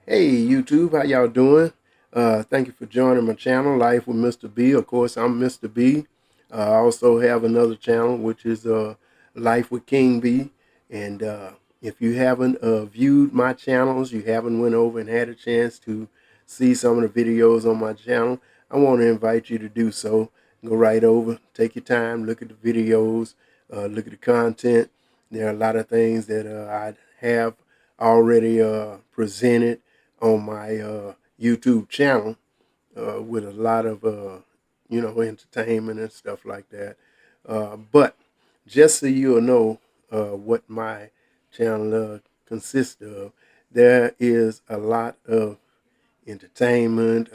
Hey YouTube, how y'all doing? Thank you for joining my channel, Life with Mr. B. Of course, I'm Mr. B. I also have another channel, which is Life with King B. And if you haven't viewed my channels, you haven't went over and had a chance to see some of the videos on my channel, I want to invite you to do so. Go right over, take your time, look at the videos, look at the content. There are a lot of things that I have already presented on my YouTube channel with a lot of entertainment and stuff like that. But just so you'll know what my channel consists of, there is a lot of entertainment.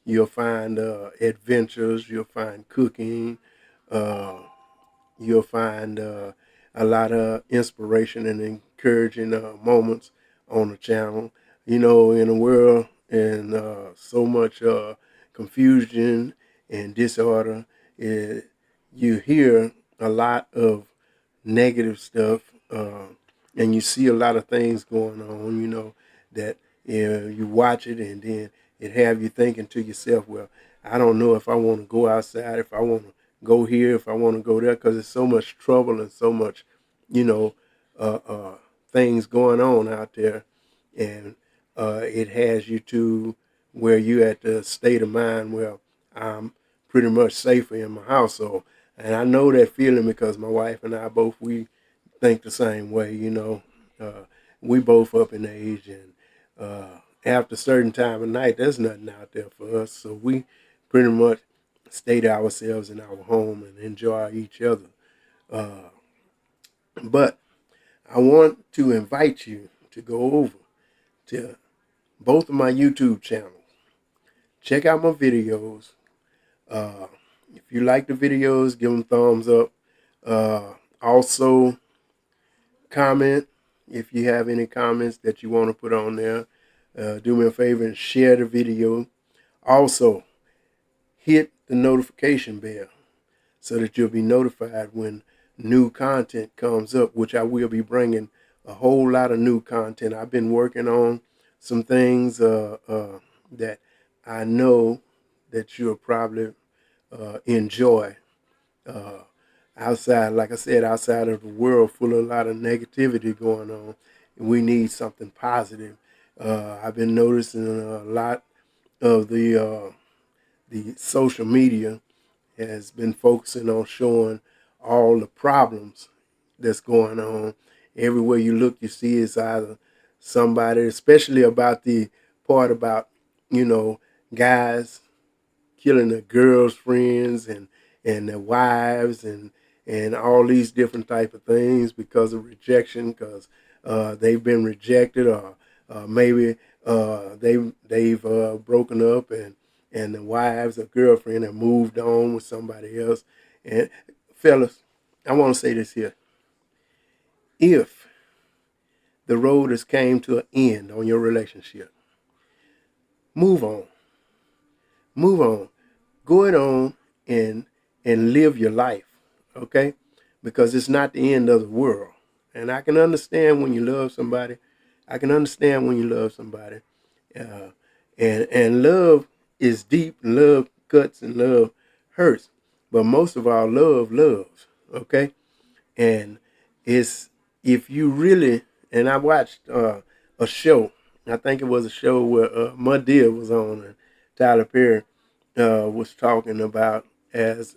You'll find adventures. You'll find cooking. Uh, you'll find a lot of inspiration and encouraging moments on the channel. You know, in a world and so much confusion and disorder, you hear a lot of negative stuff, and you see a lot of things going on. That you watch it and then it have you thinking to yourself, well, I don't know if I want to go outside, if I want to go here, if I want to go there, because there's so much trouble and so much, you know, things going on out there, and it has you to where you at the state of mind where I'm pretty much safer in my household. And I know that feeling because my wife and I both, we think the same way. We both up in age, and after a certain time of night, there's nothing out there for us. So we pretty much stay to ourselves in our home and enjoy each other. Uh, but I want to invite you to go over to both of my YouTube channels. Check out my videos. Uh, if you like the videos, give them thumbs up. Also, comment if you have any comments that you want to put on there. Do me a favor and share the video. Also, hit the notification bell so that you'll be notified when new content comes up, which I will be bringing a whole lot of new content. I've been working on some things that I know that you'll probably enjoy. Uh, Outside, like I said, outside of the world full of a lot of negativity going on, we need something positive. I've been noticing a lot of the social media has been focusing on showing all the problems that's going on. Everywhere you look, you see it's either somebody, especially about the part about, you know, guys killing their girlfriends and their wives and all these different type of things because of rejection, because they've been rejected, or maybe they've broken up, and the wives or girlfriend have moved on with somebody else. And fellas, I want to say this here: if the road has came to an end on your relationship, move on, move on, go it on and live your life, okay? Because it's not the end of the world. And I can understand when you love somebody. I can understand when you love somebody. Uh, and love is deep, and love cuts, and love hurts. But most of all, love loves, okay? And it's, if you really, and I watched a show. I think it was a show where Madea was on, and Tyler Perry was talking about, as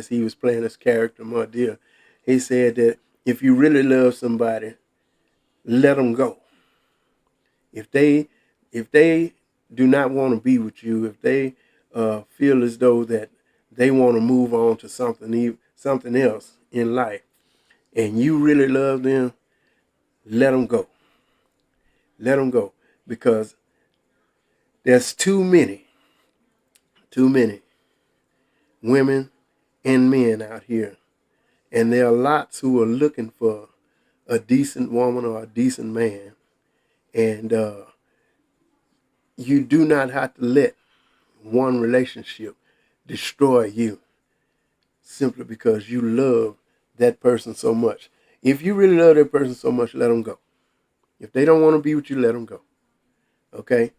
he was playing his character Madea. He said that if you really love somebody, let them go. If they do not want to be with you, if they feel as though that they want to move on to something else in life, and you really love them, let them go. Let them go, because there's too many women and men out here, and there are lots who are looking for a decent woman or a decent man, and you do not have to let one relationship destroy you simply because you love that person so much. If you really love that person so much, let them go. If they don't want to be with you, let them go. Okay?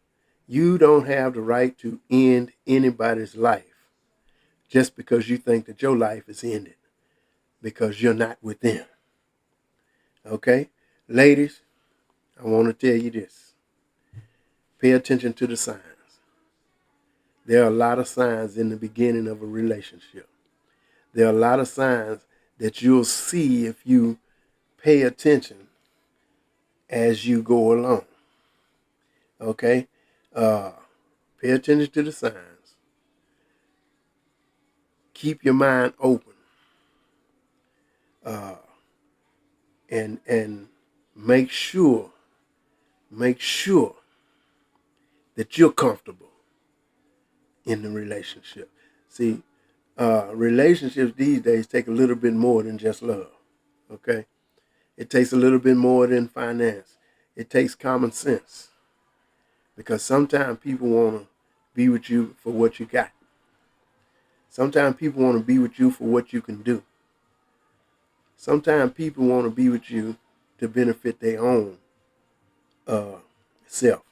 You don't have the right to end anybody's life just because you think that your life is ended because you're not with them. Okay? Ladies, I want to tell you this. Pay attention to the signs. There are a lot of signs in the beginning of a relationship. There are a lot of signs that you'll see if you pay attention as you go along. Okay? Pay attention to the signs. Keep your mind open. And make sure that you're comfortable in the relationship. See, relationships these days take a little bit more than just love. Okay? It takes a little bit more than finance. It takes common sense. Because sometimes people want to be with you for what you got. Sometimes people want to be with you for what you can do. Sometimes people want to be with you to benefit their own self.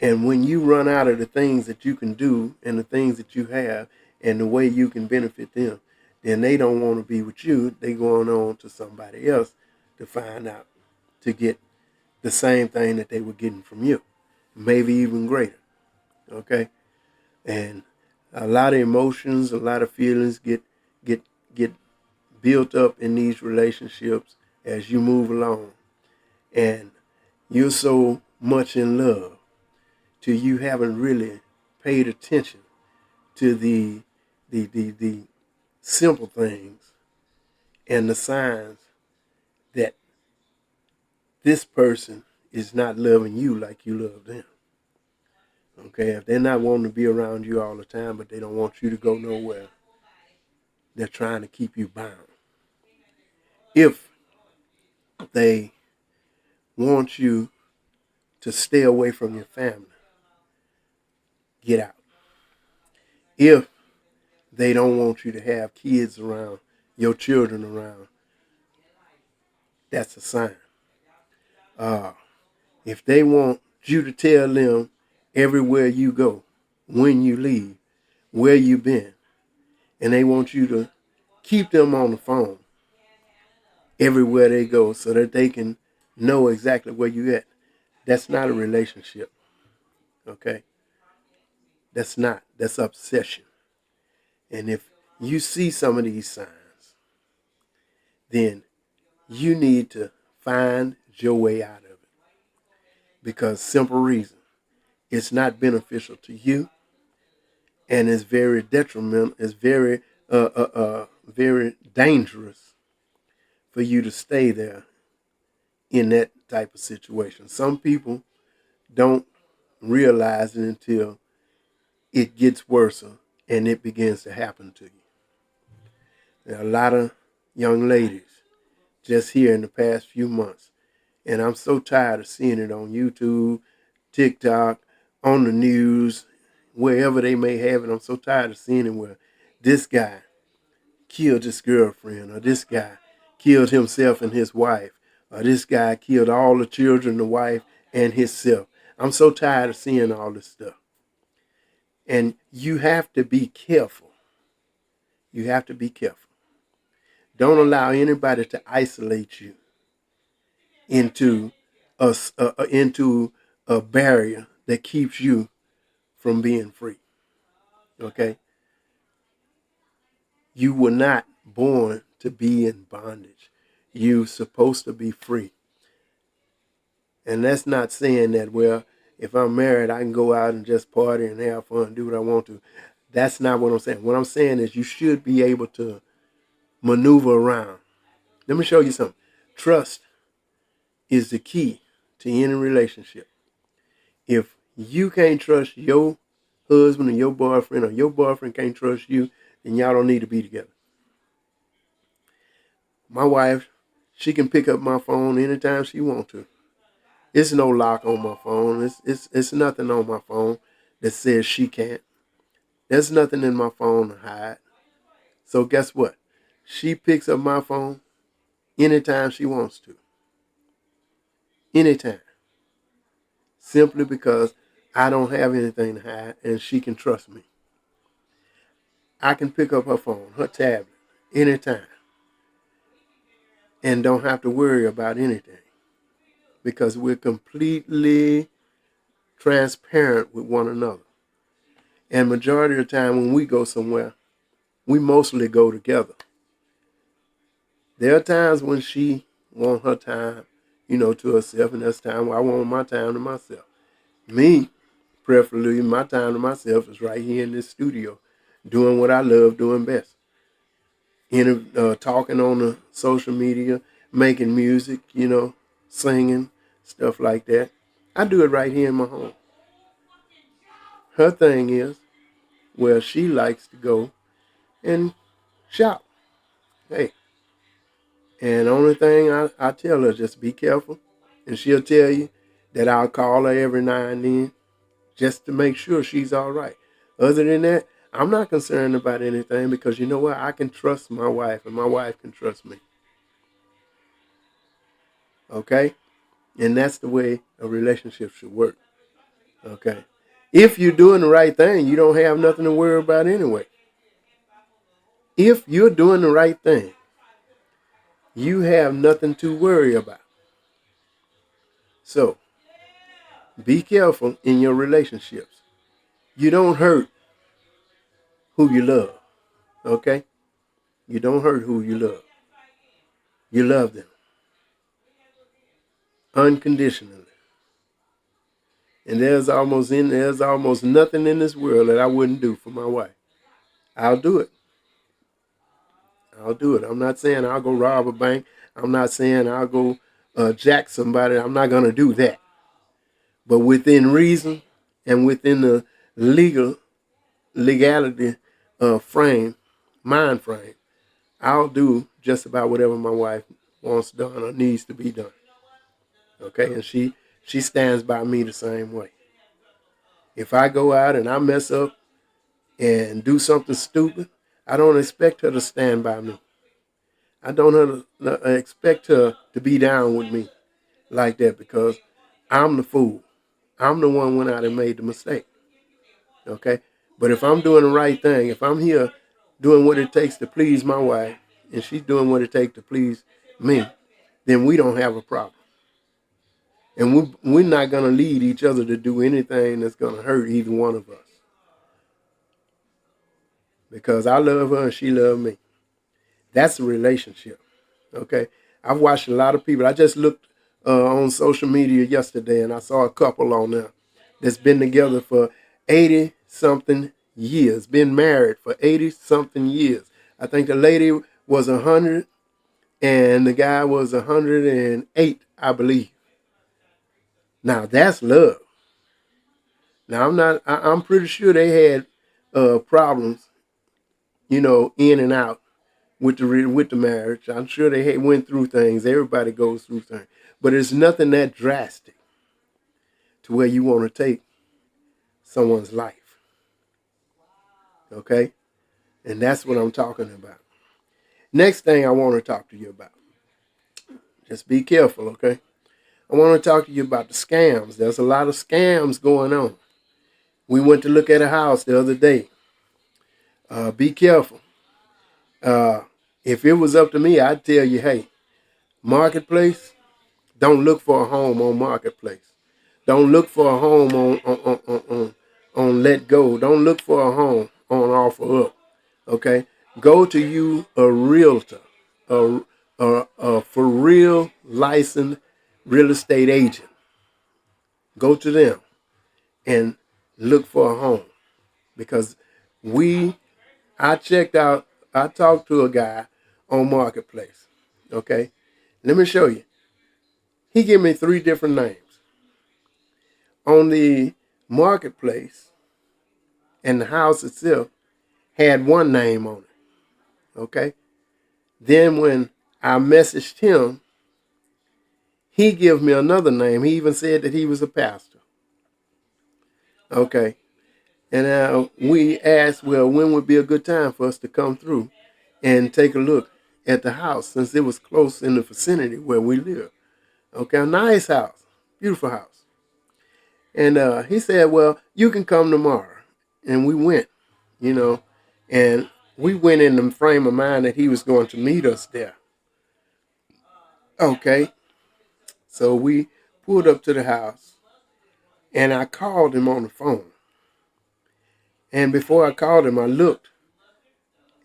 And when you run out of the things that you can do and the things that you have and the way you can benefit them, then they don't want to be with you. They going on to somebody else to find out, to get the same thing that they were getting from you, maybe even greater. Okay? And a lot of emotions, a lot of feelings get get built up in these relationships as you move along. And you're so much in love till you haven't really paid attention to the simple things and the signs that this person is not loving you like you love them. Okay, if they're not wanting to be around you all the time, but they don't want you to go nowhere, they're trying to keep you bound. If they want you to stay away from your family, get out. If they don't want you to have kids around, your children around, that's a sign. If they want you to tell them everywhere you go, when you leave, where you been, and they want you to keep them on the phone everywhere they go so that they can know exactly where you at, that's not a relationship. Okay? That's not. That's obsession. And if you see some of these signs, then you need to find your way out of it. Because simple reason, it's not beneficial to you, and it's very detrimental. It's very dangerous for you to stay there in that type of situation. Some people don't realize it until it gets worse and it begins to happen to you. There are a lot of young ladies just here in the past few months, and I'm so tired of seeing it on YouTube, TikTok, on the news, wherever they may have it. I'm so tired of seeing it where this guy killed his girlfriend, or this guy killed himself and his wife, or this guy killed all the children, the wife, and himself. I'm so tired of seeing all this stuff. And you have to be careful. You have to be careful. Don't allow anybody to isolate you into into a barrier that keeps you from being free. Okay? You were not born to be in bondage. You're supposed to be free. And that's not saying that, well, if I'm married, I can go out and just party and have fun and do what I want to. That's not what I'm saying. What I'm saying is you should be able to maneuver around. Let me show you something. Trust is the key to any relationship. If you can't trust your husband or your boyfriend can't trust you, then y'all don't need to be together. My wife, she can pick up my phone anytime she wants to. It's no lock on my phone. It's nothing on my phone that says she can't. There's nothing in my phone to hide. So guess what? She picks up my phone anytime she wants to. Anytime. simply because I don't have anything to hide and she can trust me. I can pick up her phone, her tablet, anytime and don't have to worry about anything because we're completely transparent with one another. And majority of the time when we go somewhere, we mostly go together. There are times when she wants her time, to herself, and there's time where I want my time to myself. Me, preferably, my time to myself is right here in this studio, doing what I love doing best. Talking on the social media, making music, singing, stuff like that. I do it right here in my home. Her thing is, where she likes to go and shop. Hey, and the only thing I tell her, just be careful. And she'll tell you that I'll call her every now and then just to make sure she's all right. Other than that, I'm not concerned about anything because you know what? I can trust my wife and my wife can trust me. Okay? And that's the way a relationship should work. Okay? If you're doing the right thing, you don't have nothing to worry about anyway. If you're doing the right thing, you have nothing to worry about. So, be careful in your relationships. You don't hurt who you love. Okay? You don't hurt who you love. You love them unconditionally. And there's almost nothing in this world that I wouldn't do for my wife. I'll do it. I'll do it. I'm not saying I'll go rob a bank. I'm not saying I'll go jack somebody. I'm not going to do that. But within reason and within the legality mind frame, I'll do just about whatever my wife wants done or needs to be done. Okay, and she stands by me the same way. If I go out and I mess up and do something stupid, I don't expect her to stand by me. I don't expect her to be down with me like that because I'm the fool. I'm the one went out and made the mistake. Okay? But if I'm doing the right thing, if I'm here doing what it takes to please my wife and she's doing what it takes to please me, then we don't have a problem. And we're not going to lead each other to do anything that's going to hurt either one of us. Because I love her and she loves me. That's a relationship. Okay? I've watched a lot of people. I just looked on social media yesterday and I saw a couple on there that's been together for 80-something years, been married for 80-something years. I think the lady was 100 and the guy was 108, I believe. Now that's love. Now I'm pretty sure they had problems, in and out with the marriage. I'm sure they went through things. Everybody goes through things, but it's nothing that drastic to where you want to take someone's life. Okay, and that's what I'm talking about. Next thing I want to talk to you about. Just be careful, okay? I want to talk to you about the scams. There's a lot of scams going on. We went to look at a house the other day. Be careful. If it was up to me, I'd tell you, hey, Marketplace, don't look for a home on Marketplace. Don't look for a home on Let Go. Don't look for a home on OfferUp. Okay? Go to you a realtor, a for real licensed real estate agent. Go to them and look for a home because I talked to a guy on Marketplace. Okay, let me show you. He gave me 3 different names. On the Marketplace and the house itself had one name on it. Okay, then when I messaged him, he gave me another name. He even said that he was a pastor. Okay, and we asked, well, when would be a good time for us to come through and take a look at the house since it was close in the vicinity where we live. Okay, a nice house, beautiful house. And he said, well, you can come tomorrow. And we went, you know, and we went in the frame of mind that he was going to meet us there. Okay. So we pulled up to the house and I called him on the phone. And before I called him, I looked.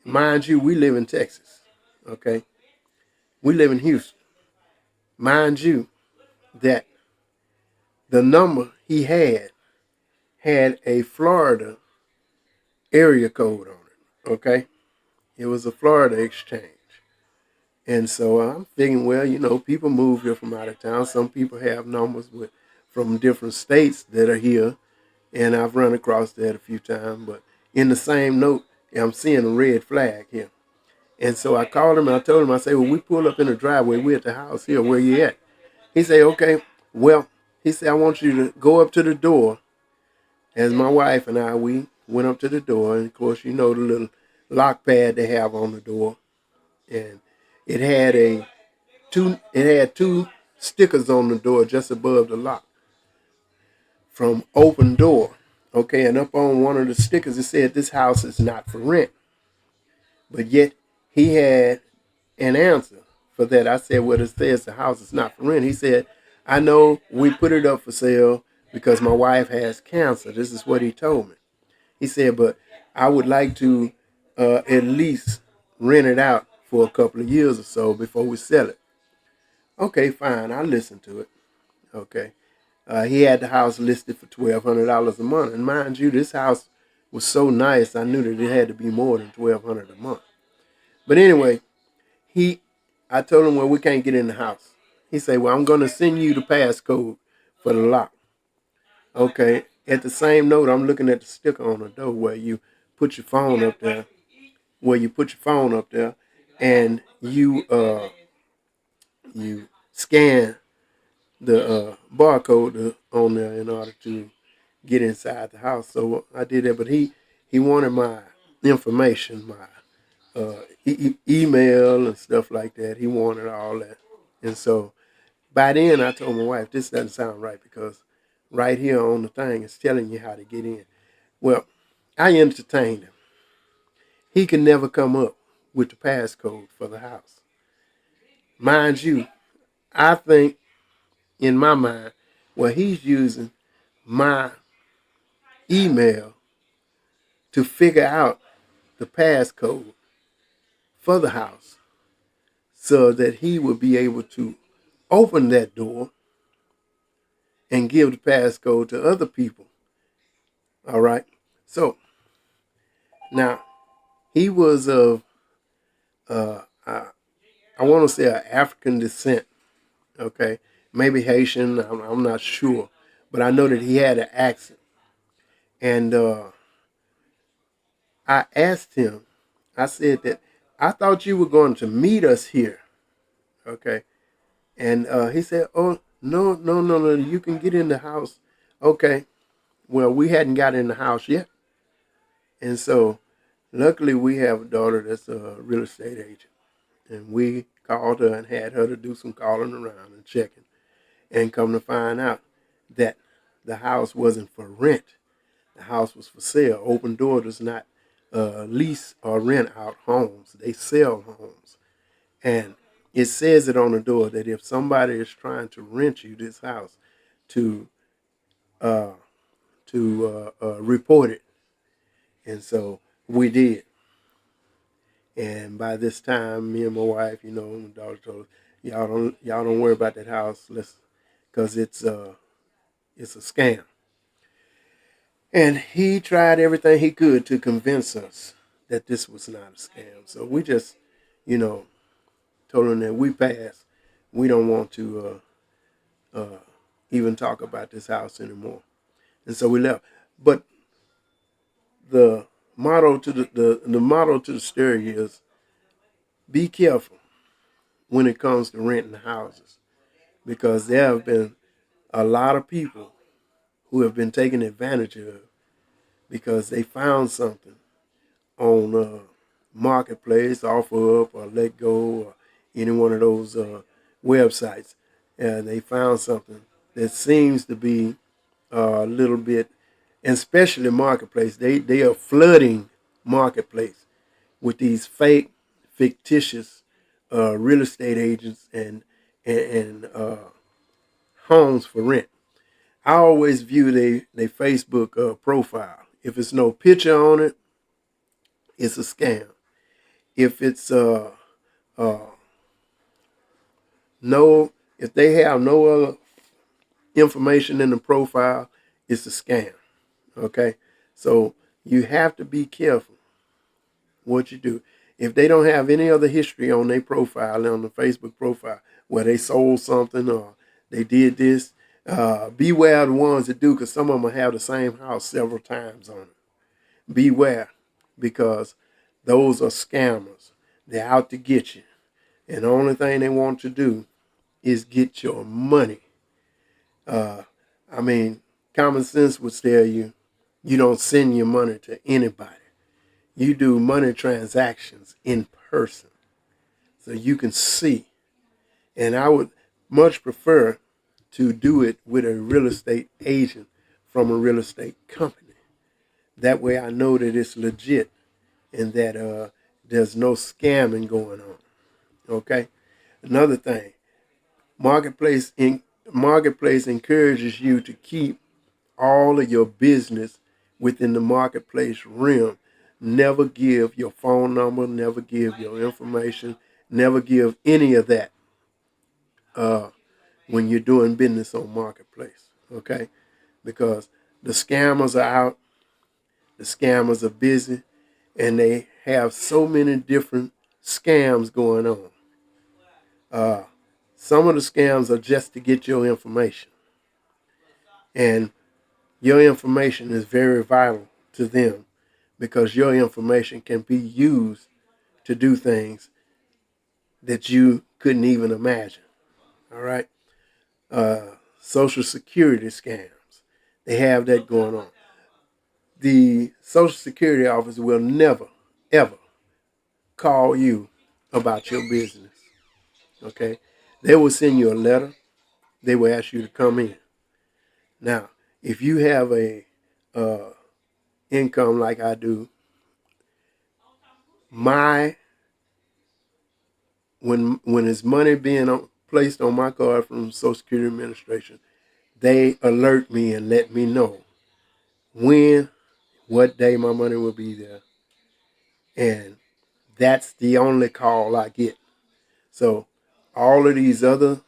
Mind you, we live in Texas. Okay. We live in Houston. Mind you, that the number he had a Florida area code on it. Okay. It was a Florida exchange. And so I'm thinking, well, people move here from out of town. Some people have numbers from different states that are here, and I've run across that a few times. But in the same note, I'm seeing a red flag here. And so I called him and I told him, I said, well, we pull up in the driveway. We're at the house here. Where you at? He said, okay, well, he said, I want you to go up to the door. As my wife and I, we went up to the door. And of course, the little lock pad they have on the door. And it had two stickers on the door just above the lock from open door. Okay, and up on one of the stickers it said this house is not for rent. But yet he had an answer for that. I said, well, it says the house is not for rent. He said, I know we put it up for sale because my wife has cancer. This is what he told me. He said, but I would like to at least rent it out for a couple of years or so before we sell it. Okay, fine. I listened to it. Okay. He had the house listed for $1,200 a month. And mind you, this house was so nice, I knew that it had to be more than $1,200 a month. But anyway, I told him, well, we can't get in the house. He said, well, I'm going to send you the passcode for the lock. Okay. At the same note, I'm looking at the sticker on the door where you put your phone up there, and you scan the barcode on there in order to get inside the house. So I did that, but he wanted my information, my email and stuff like that. He wanted all that, and so by then I told my wife this doesn't sound right because right here on the thing it's telling you how to get in. Well, I entertained him. He could never come up with the passcode for the house. Mind you, I think in my mind, well, he's using my email to figure out the passcode for the house so that he would be able to open that door and give the passcode to other people. All right. So now he was of, I want to say, an African descent. Okay. Maybe Haitian. I'm not sure. But I know that he had an accent. And I asked him, I said that I thought you were going to meet us here. Okay. And he said, oh, no, no, no, no, you can get in the house. Okay. Well, we hadn't got in the house yet. And so luckily we have a daughter that's a real estate agent. And we called her and had her to do some calling around and checking. And come to find out that the house wasn't for rent. The house was for sale. Open Door does not lease or rent out homes. They sell homes. And it says it on the door that if somebody is trying to rent you this house, to uh, report it. And so we did. And by this time, me and my wife, my daughter told us, y'all don't worry about that house, because it's a scam. And he tried everything he could to convince us that this was not a scam. So we just, you know, told him that we passed. We don't want to even talk about this house anymore. And so we left. But the motto to the motto to the story is be careful when it comes to renting houses, because there have been a lot of people who have been taken advantage of because they found something on Marketplace, OfferUp, or Let Go, or any one of those websites, and they found something that seems to be a little bit, and especially marketplace. They are flooding marketplace with these fake, fictitious real estate agents and homes for rent. I always view they Facebook profile. If it's no picture on it, it's a scam. If it's uh no, if they have no other information in the profile, it's a scam. Okay, so you have to be careful what you do. If they don't have any other history on their profile, on the Facebook profile, where they sold something or they did this, beware the ones that do, because some of them have the same house several times on it. Beware, because those are scammers. They're out to get you. And the only thing they want to do is get your money. Uh, I mean, common sense would tell you you don't send your money to anybody. You do money transactions in person so you can see. And I would much prefer to do it with a real estate agent from a real estate company. That way I know that it's legit and that there's no scamming going on. Okay? Another thing, marketplace marketplace encourages you to keep all of your business within the marketplace realm. Never give your phone number, never give your information, never give any of that uh, when you're doing business on marketplace. Okay? Because the scammers are out, the scammers are busy, and they have so many different scams going on. Uh, some of the scams are just to get your information. And your information is very vital to them because your information can be used to do things that you couldn't even imagine. All right. Social security scams. They have that going on. The Social Security office will never, ever call you about your business. Okay. They will send you a letter. They will ask you to come in. Now, if you have a uh, income like I do, my when it's money being placed on my card from Social Security Administration, they alert me and let me know when, what day my money will be there, and that's the only call I get. So all of these other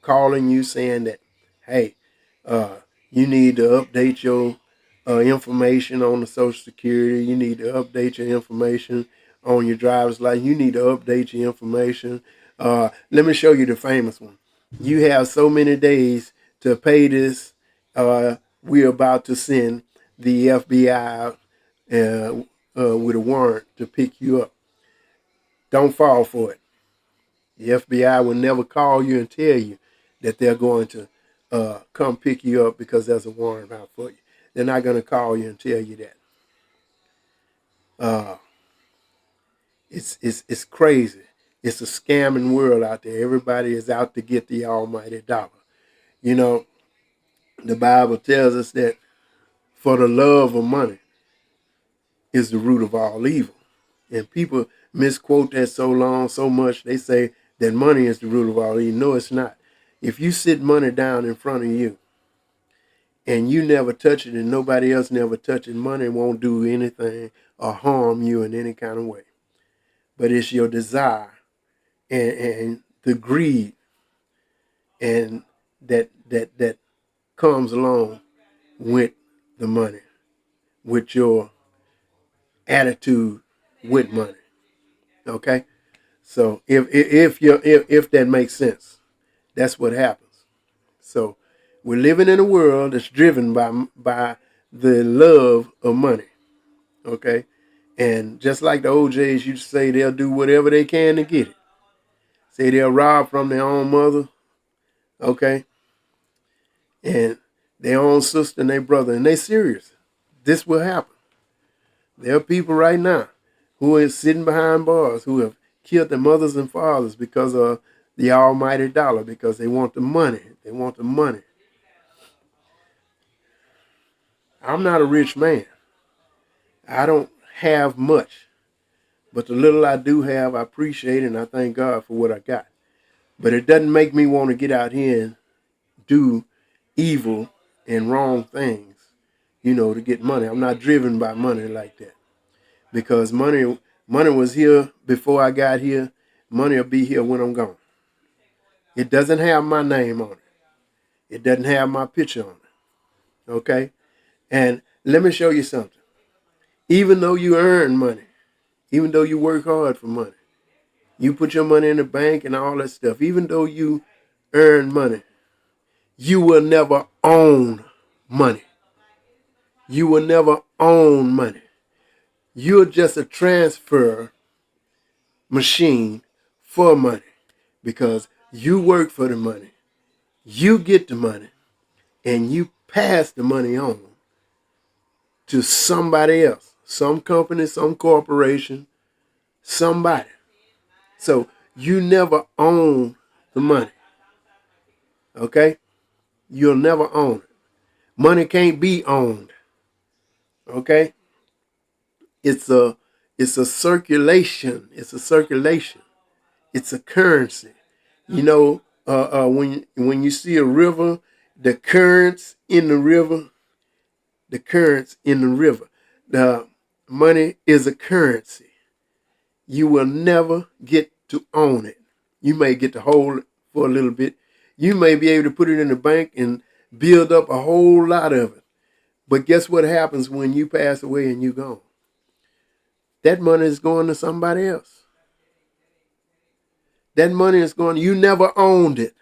calling you saying that, hey, uh, you need to update your information on the Social Security. You need to update your information on your driver's license. You need to update your information. Let me show you the famous one. You have so many days to pay this. We're about to send the FBI with a warrant to pick you up. Don't fall for it. The FBI will never call you and tell you that they're going to come pick you up because there's a warrant out for you. They're not going to call you and tell you that. Uh, it's crazy. It's a scamming world out there. Everybody is out to get the almighty dollar. You know, the Bible tells us that for the love of money is the root of all evil. And people misquote that so much, they say that money is the root of all evil. No, it's not. If you sit money down in front of you and you never touch it and nobody else never touches it, money won't do anything or harm you in any kind of way. But it's your desire and the greed and that comes along with the money, with your attitude with money. Okay? So if that makes sense, that's what happens. So we're living in a world that's driven by the love of money. Okay, and just like the OJs used to say, they'll do whatever they can to get it. Say they'll rob from their own mother. Okay, and their own sister and their brother, and they serious. This will happen. There are people right now who are sitting behind bars who have killed their mothers and fathers because of the almighty dollar, because they want the money. They want the money. I'm not a rich man. I don't have much. But the little I do have, I appreciate it, and I thank God for what I got. But it doesn't make me want to get out here and do evil and wrong things, to get money. I'm not driven by money like that. Because money was here before I got here. Money will be here when I'm gone. It doesn't have my name on it. It doesn't have my picture on it. Okay? And let me show you something. Even though you earn money, even though you work hard for money, you put your money in the bank and all that stuff, even though you earn money, you will never own money. You will never own money. You're just a transfer machine for money because you work for the money. You get the money and you pass the money on to somebody else, some company, some corporation, somebody. So you never own the money. Okay? You'll never own it. Money can't be owned. Okay? It's a circulation. It's a circulation. It's a currency. When you see a river, the currents in the river, the money is a currency. You will never get to own it. You may get to hold it for a little bit. You may be able to put it in the bank and build up a whole lot of it. But guess what happens when you pass away and you're gone? That money is going to somebody else. That money is going, you never owned it.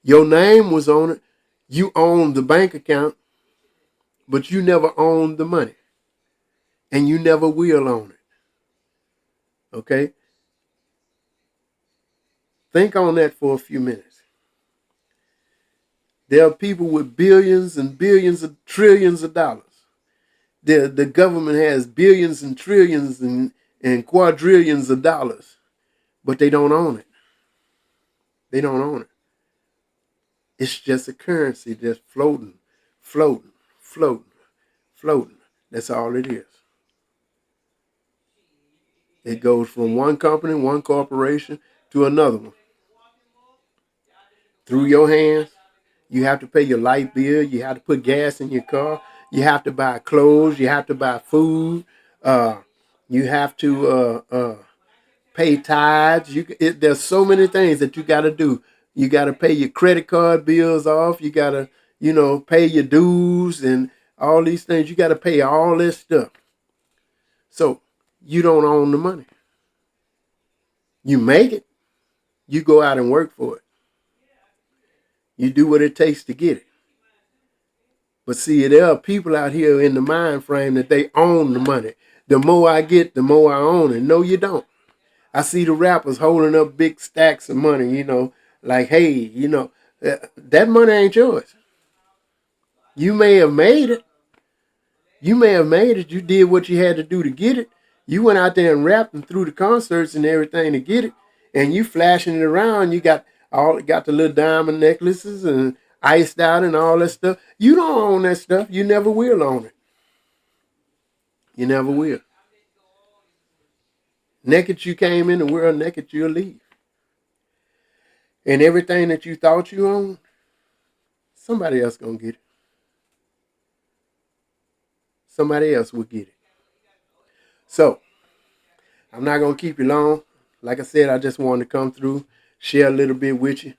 Your name was on it. You owned the bank account, but you never owned the money. And you never will own it. Okay? Think on that for a few minutes. There are people with billions and billions of trillions of dollars. The government has billions and trillions and quadrillions of dollars, but they don't own it. They don't own it. It's just a currency that's floating. That's all it is. It goes from one company, one corporation to another one. Through your hands, you have to pay your light bill. You have to put gas in your car. You have to buy clothes. You have to buy food. You have to pay tithes. There's so many things that you got to do. You got to pay your credit card bills off. You got to, pay your dues and all these things. You got to pay all this stuff. So you don't own the money. You make it. You go out and work for it. You do what it takes to get it. But see, there are people out here in the mind frame that they own the money. The more I get, the more I own it. No, you don't. I see the rappers holding up big stacks of money, like, hey, that money ain't yours. You may have made it. You did what you had to do to get it. You went out there and rapped and threw the concerts and everything to get it. And you flashing it around. You got the little diamond necklaces and iced out and all that stuff. You don't own that stuff. You never will own it. You never will. Naked you came in the world, naked you'll leave. And everything that you thought you owned, somebody else gonna get it. Somebody else will get it. So, I'm not gonna keep you long. Like I said, I just wanted to come through, share a little bit with you.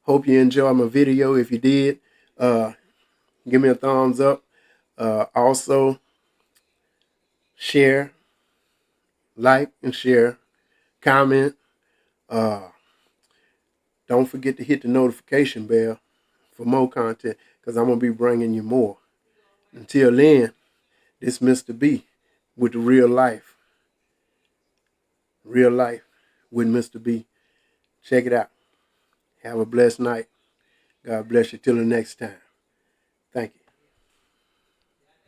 Hope you enjoyed my video. If you did, give me a thumbs up. Also, share, like, and share. Comment. Don't forget to hit the notification bell for more content because I'm going to be bringing you more. Until then, this Mr. B with the real life. Real life with Mr. B. Check it out. Have a blessed night. God bless you till the next time.